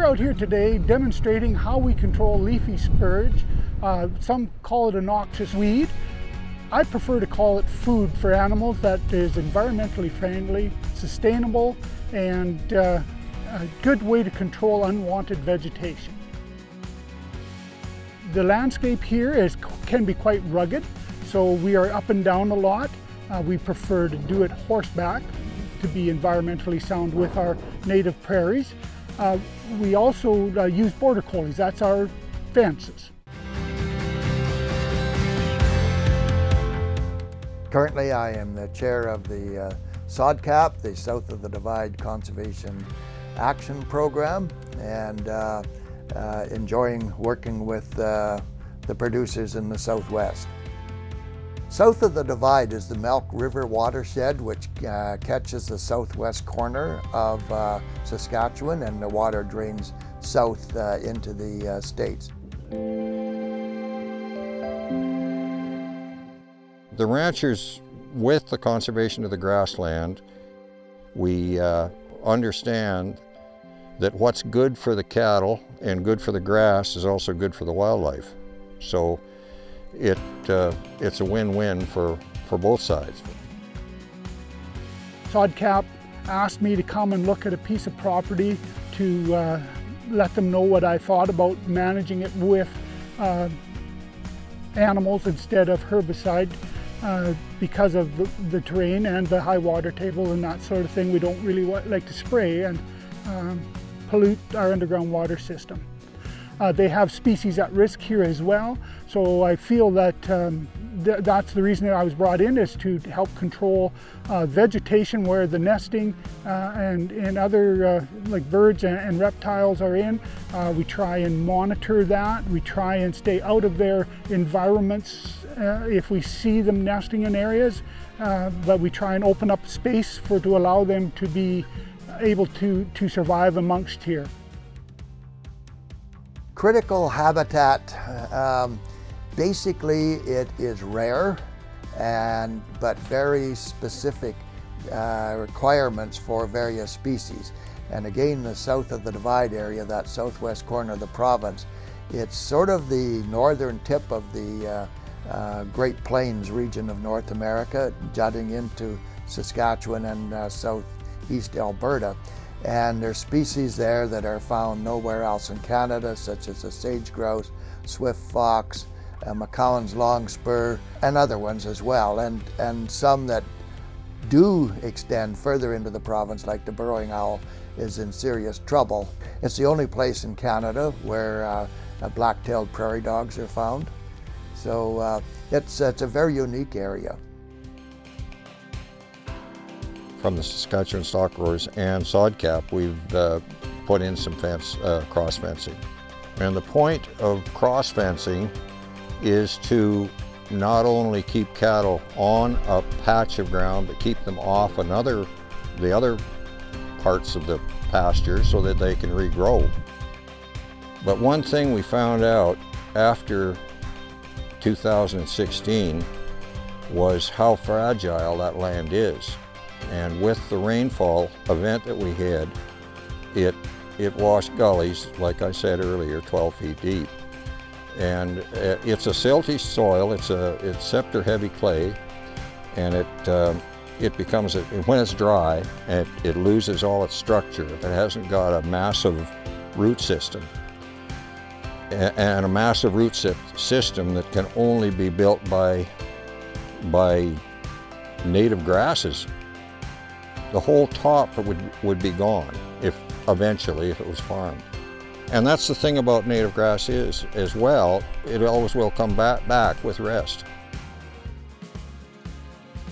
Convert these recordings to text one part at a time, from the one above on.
We're out here today demonstrating how we control leafy spurge. Some call it a noxious weed. I prefer to call it food for animals that is environmentally friendly, sustainable, and a good way to control unwanted vegetation. The landscape here can be quite rugged, so we are up and down a lot. We prefer to do it horseback to be environmentally sound with our native prairies. We also use border collies, that's our fences. Currently I am the chair of the SODCAP, the South of the Divide Conservation Action Program, and enjoying working with the producers in the Southwest. South of the Divide is the Milk River watershed, which catches the southwest corner of Saskatchewan, and the water drains south into the States. The ranchers, with the conservation of the grassland, we understand that what's good for the cattle and good for the grass is also good for the wildlife. So it's a win-win for both sides. SODCAP asked me to come and look at a piece of property to let them know what I thought about managing it with animals instead of herbicide. Because of the terrain and the high water table and that sort of thing, we don't really like to spray and pollute our underground water system. They have species at risk here as well, so I feel that that's the reason that I was brought in, is to help control vegetation where the nesting and other like birds and reptiles are in. We try and monitor that. We try and stay out of their environments if we see them nesting in areas, but we try and open up space to allow them to be able to survive amongst here. Critical habitat, basically it is rare but very specific requirements for various species. And again, the South of the Divide area, that southwest corner of the province, it's sort of the northern tip of the Great Plains region of North America, jutting into Saskatchewan and southeast Alberta. And there's species there that are found nowhere else in Canada, such as the sage grouse, swift fox, McCowan's longspur, and other ones as well. And some that do extend further into the province, like the burrowing owl, is in serious trouble. It's the only place in Canada where black-tailed prairie dogs are found. So it's a very unique area. From the Saskatchewan Stock Growers and SODCAP, we've put in some cross fencing. And the point of cross fencing is to not only keep cattle on a patch of ground, but keep them off the other parts of the pasture so that they can regrow. But one thing we found out after 2016 was how fragile that land is. And with the rainfall event that we had, it washed gullies, like I said earlier, 12 feet deep. And it's a silty soil, it's scepter heavy clay, and it becomes, when it's dry, it loses all its structure. It hasn't got a massive root system. And a massive root system that can only be built by native grasses. The whole top would be gone eventually if it was farmed. And that's the thing about native grass is, as well, it always will come back with rest.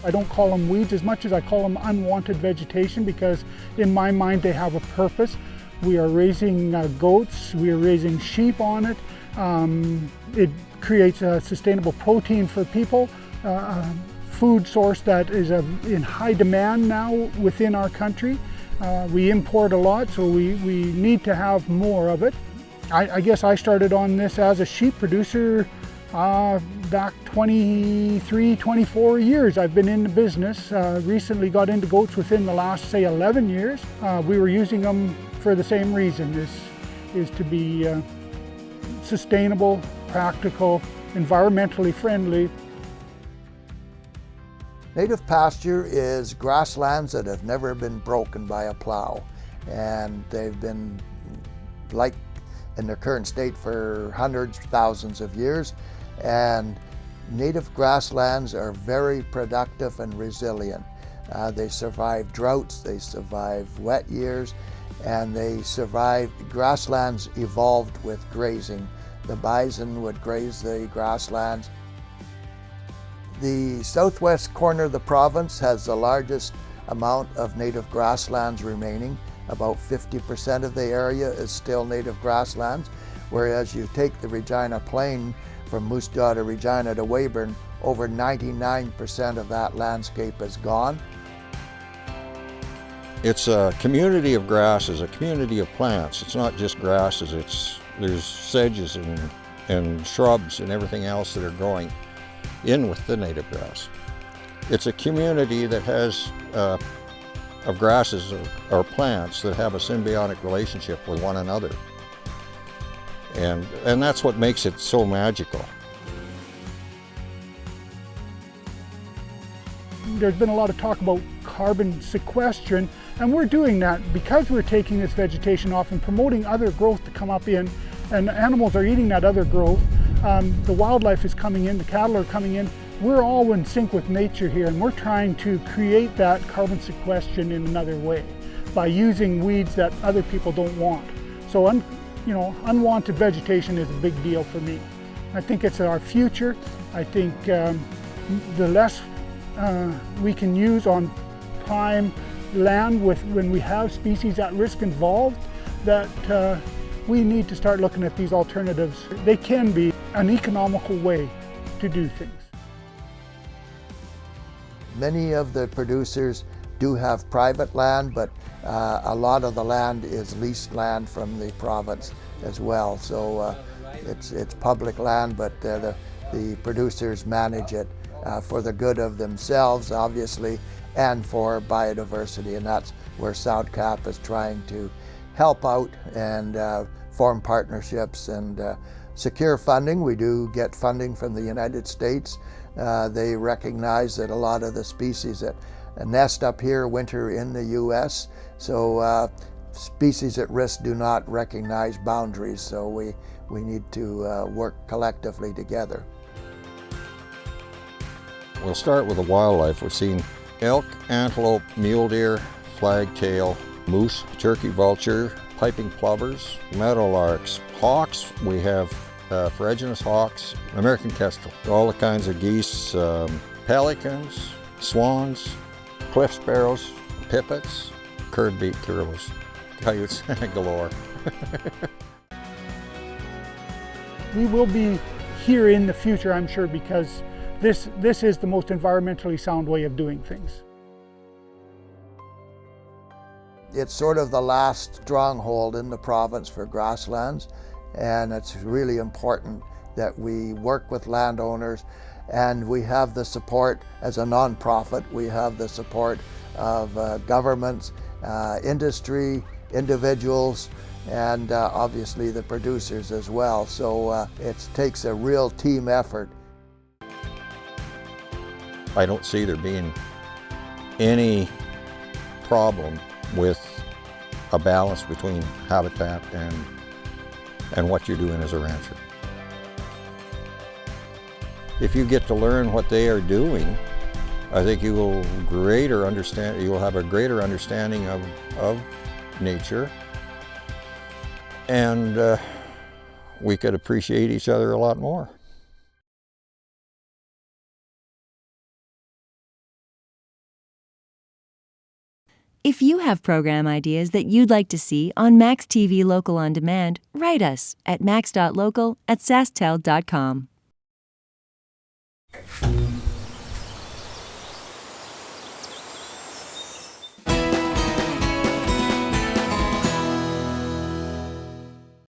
I don't call them weeds as much as I call them unwanted vegetation, because in my mind they have a purpose. We are raising goats, we are raising sheep on it. It creates a sustainable protein for people. Food source that is in high demand now within our country. We import a lot, so we need to have more of it. I guess I started on this as a sheep producer back 23, 24 years. I've been in the business. Recently got into goats within the last, say, 11 years. We were using them for the same reason, is is to be sustainable, practical, environmentally friendly. Native pasture is grasslands that have never been broken by a plow, and they've been like in their current state for hundreds, thousands of years. And native grasslands are very productive and resilient. They survive droughts, they survive wet years, and they survive. Grasslands evolved with grazing. The bison would graze the grasslands. The southwest corner of the province has the largest amount of native grasslands remaining. About 50% of the area is still native grasslands, whereas you take the Regina Plain from Moose Jaw to Regina to Weyburn, over 99% of that landscape is gone. It's a community of grasses, a community of plants. It's not just grasses, there's sedges and shrubs and everything else that are growing in with the native grass. It's a community that has of grasses or plants that have a symbiotic relationship with one another. And that's what makes it so magical. There's been a lot of talk about carbon sequestration, and we're doing that because we're taking this vegetation off and promoting other growth to come up in, and animals are eating that other growth. The wildlife is coming in, the cattle are coming in. We're all in sync with nature here, and we're trying to create that carbon sequestration in another way by using weeds that other people don't want. So unwanted vegetation is a big deal for me. I think it's our future. I think the less we can use on prime land when we have species at risk involved, that we need to start looking at these alternatives. They can be an economical way to do things. Many of the producers do have private land, but a lot of the land is leased land from the province as well. So it's public land, but the producers manage it for the good of themselves, obviously, and for biodiversity. And that's where SoundCap is trying to help out and form partnerships and secure funding. We do get funding from the United States. They recognize that a lot of the species that nest up here winter in the U.S. So species at risk do not recognize boundaries. So we need to work collectively together. We'll start with the wildlife. We've seen elk, antelope, mule deer, flagtail, moose, turkey vulture, piping plovers, meadowlarks, hawks. We have ferruginous hawks, American kestrel, all the kinds of geese, pelicans, swans, cliff sparrows, pipits, curd-beak curlews, coyotes galore. We will be here in the future, I'm sure, because this is the most environmentally sound way of doing things. It's sort of the last stronghold in the province for grasslands, and it's really important that we work with landowners, and we have the support as a nonprofit. We have the support of governments, industry, individuals, and obviously the producers as well. So it takes a real team effort. I don't see there being any problem with a balance between habitat and what you're doing as a rancher. If you get to learn what they are doing, I think you will have a greater understanding of nature, and we could appreciate each other a lot more. If you have program ideas that you'd like to see on Max TV Local On Demand, write us at max.local@sasktel.com.